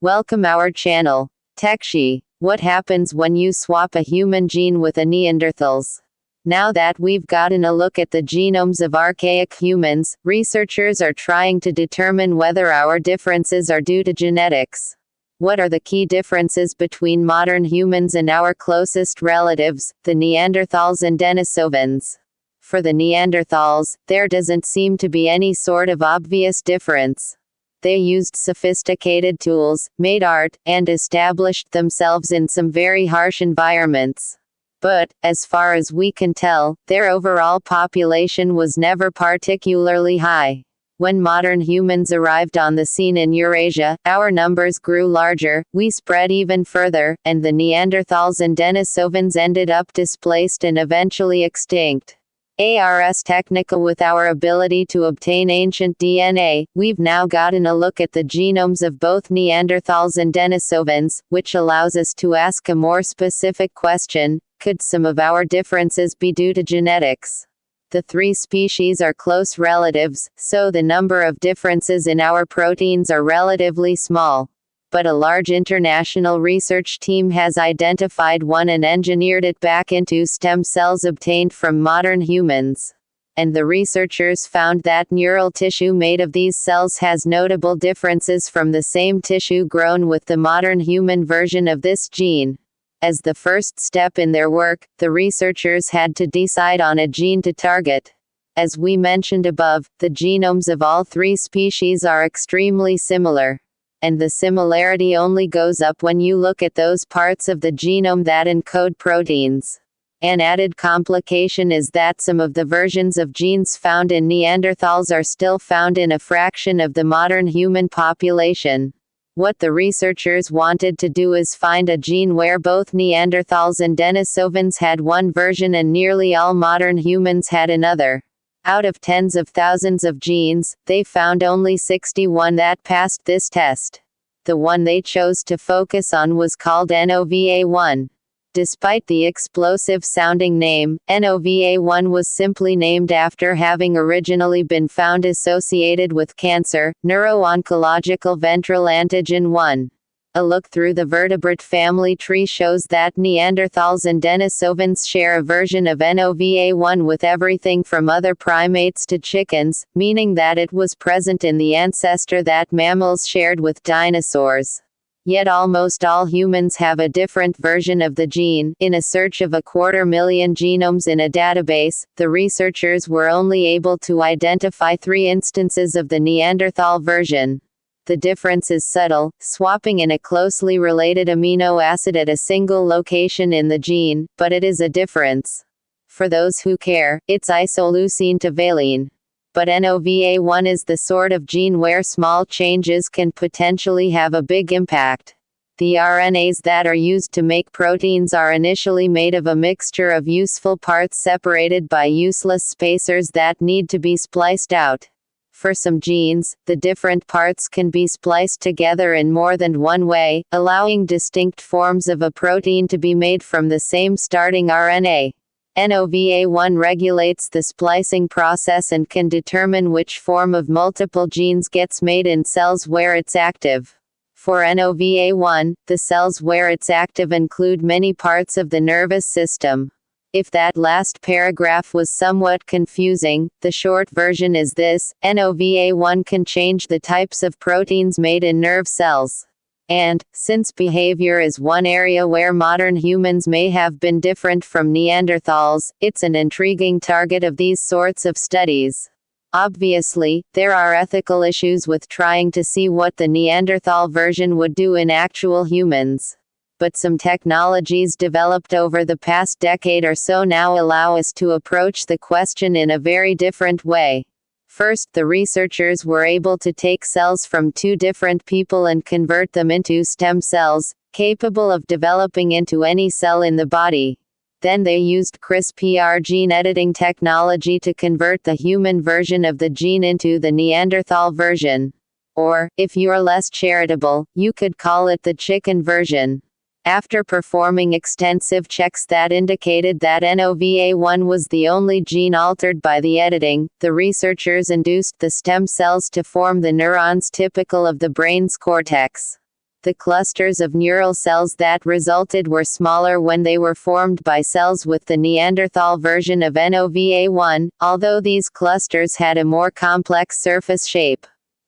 Welcome our channel. TechShe. What happens when you swap a human gene with a Neanderthals? Now that we've gotten a look at the genomes of archaic humans, researchers are trying to determine whether our differences are due to genetics. What are the key differences between modern humans and our closest relatives, the Neanderthals and Denisovans? For the Neanderthals, there doesn't seem to be any sort of obvious difference. They used sophisticated tools, made art, and established themselves in some very harsh environments. But, as far as we can tell, their overall population was never particularly high. When modern humans arrived on the scene in Eurasia, our numbers grew larger, we spread even further, and the Neanderthals and Denisovans ended up displaced and eventually extinct. Ars Technica. With our ability to obtain ancient DNA, we've now gotten a look at the genomes of both Neanderthals and Denisovans, which allows us to ask a more specific question: could some of our differences be due to genetics? The three species are close relatives, so the number of differences in our proteins are relatively small. But a large international research team has identified one and engineered it back into stem cells obtained from modern humans. And the researchers found that neural tissue made of these cells has notable differences from the same tissue grown with the modern human version of this gene. As the first step in their work, the researchers had to decide on a gene to target. As we mentioned above, the genomes of all three species are extremely similar. And the similarity only goes up when you look at those parts of the genome that encode proteins. An added complication is that some of the versions of genes found in Neanderthals are still found in a fraction of the modern human population. What the researchers wanted to do is find a gene where both Neanderthals and Denisovans had one version and nearly all modern humans had another. Out of tens of thousands of genes, they found only 61 that passed this test. The one they chose to focus on was called NOVA1. Despite the explosive-sounding name, NOVA1 was simply named after having originally been found associated with cancer, neuro-oncological ventral antigen 1. A look through the vertebrate family tree shows that Neanderthals and Denisovans share a version of NOVA1 with everything from other primates to chickens, meaning that it was present in the ancestor that mammals shared with dinosaurs. Yet almost all humans have a different version of the gene. In a search of 250,000 genomes in a database, the researchers were only able to identify 3 instances of the Neanderthal version. The difference is subtle, swapping in a closely related amino acid at a single location in the gene, but it is a difference. For those who care, it's isoleucine to valine. But NOVA1 is the sort of gene where small changes can potentially have a big impact. The RNAs that are used to make proteins are initially made of a mixture of useful parts separated by useless spacers that need to be spliced out. For some genes, the different parts can be spliced together in more than one way, allowing distinct forms of a protein to be made from the same starting RNA. NOVA1 regulates the splicing process and can determine which form of multiple genes gets made in cells where it's active. For NOVA1, the cells where it's active include many parts of the nervous system. If that last paragraph was somewhat confusing, the short version is this: NOVA1 can change the types of proteins made in nerve cells. And, since behavior is one area where modern humans may have been different from Neanderthals, it's an intriguing target of these sorts of studies. Obviously, there are ethical issues with trying to see what the Neanderthal version would do in actual humans. But some technologies developed over the past decade or so now allow us to approach the question in a very different way. First, the researchers were able to take cells from 2 different people and convert them into stem cells, capable of developing into any cell in the body. Then they used CRISPR gene editing technology to convert the human version of the gene into the Neanderthal version. Or, if you're less charitable, you could call it the chicken version. After performing extensive checks that indicated that NOVA1 was the only gene altered by the editing, the researchers induced the stem cells to form the neurons typical of the brain's cortex. The clusters of neural cells that resulted were smaller when they were formed by cells with the Neanderthal version of NOVA1, although these clusters had a more complex surface shape.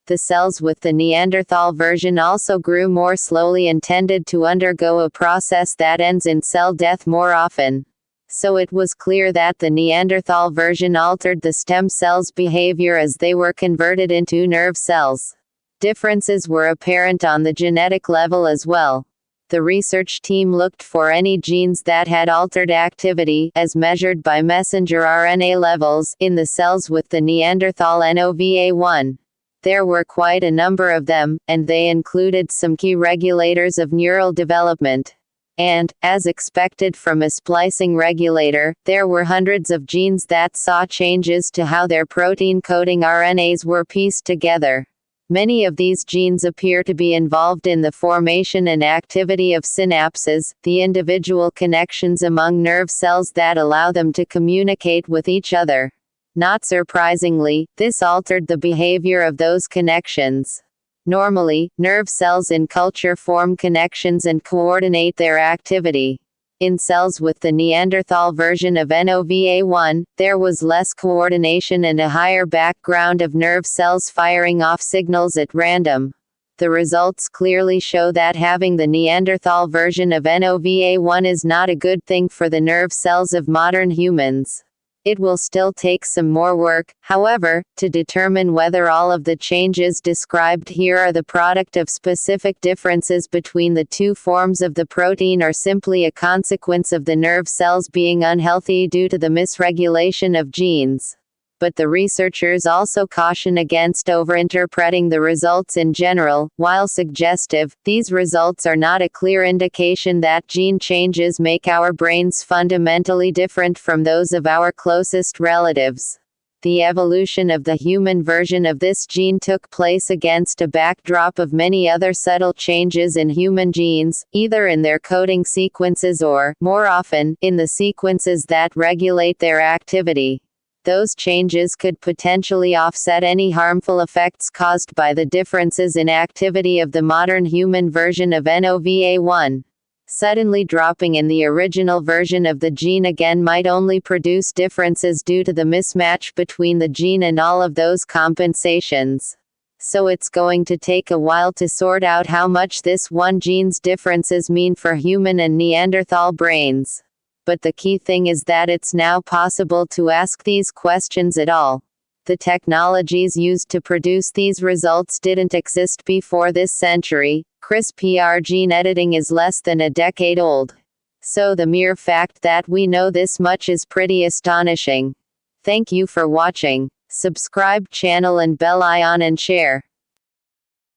The cells with the Neanderthal version also grew more slowly and tended to undergo a process that ends in cell death more often. So it was clear that the Neanderthal version altered the stem cells' behavior as they were converted into nerve cells. Differences were apparent on the genetic level as well. The research team looked for any genes that had altered activity, as measured by messenger RNA levels, in the cells with the Neanderthal NOVA1. There were quite a number of them, and they included some key regulators of neural development. And, as expected from a splicing regulator, there were hundreds of genes that saw changes to how their protein-coding RNAs were pieced together. Many of these genes appear to be involved in the formation and activity of synapses, the individual connections among nerve cells that allow them to communicate with each other. Not surprisingly, this altered the behavior of those connections. Normally, nerve cells in culture form connections and coordinate their activity. In cells with the Neanderthal version of NOVA1, there was less coordination and a higher background of nerve cells firing off signals at random. The results clearly show that having the Neanderthal version of NOVA1 is not a good thing for the nerve cells of modern humans. It will still take some more work, however, to determine whether all of the changes described here are the product of specific differences between the two forms of the protein or simply a consequence of the nerve cells being unhealthy due to the misregulation of genes. But the researchers also caution against overinterpreting the results in general. While suggestive, these results are not a clear indication that gene changes make our brains fundamentally different from those of our closest relatives. The evolution of the human version of this gene took place against a backdrop of many other subtle changes in human genes, either in their coding sequences or, more often, in the sequences that regulate their activity. Those changes could potentially offset any harmful effects caused by the differences in activity of the modern human version of NOVA1. Suddenly dropping in the original version of the gene again might only produce differences due to the mismatch between the gene and all of those compensations. So it's going to take a while to sort out how much this one gene's differences mean for human and Neanderthal brains. But the key thing is that it's now possible to ask these questions at all. The technologies used to produce these results didn't exist before this century. CRISPR gene editing is less than a decade old. So the mere fact that we know this much is pretty astonishing. Thank you for watching. Subscribe channel and bell icon and share.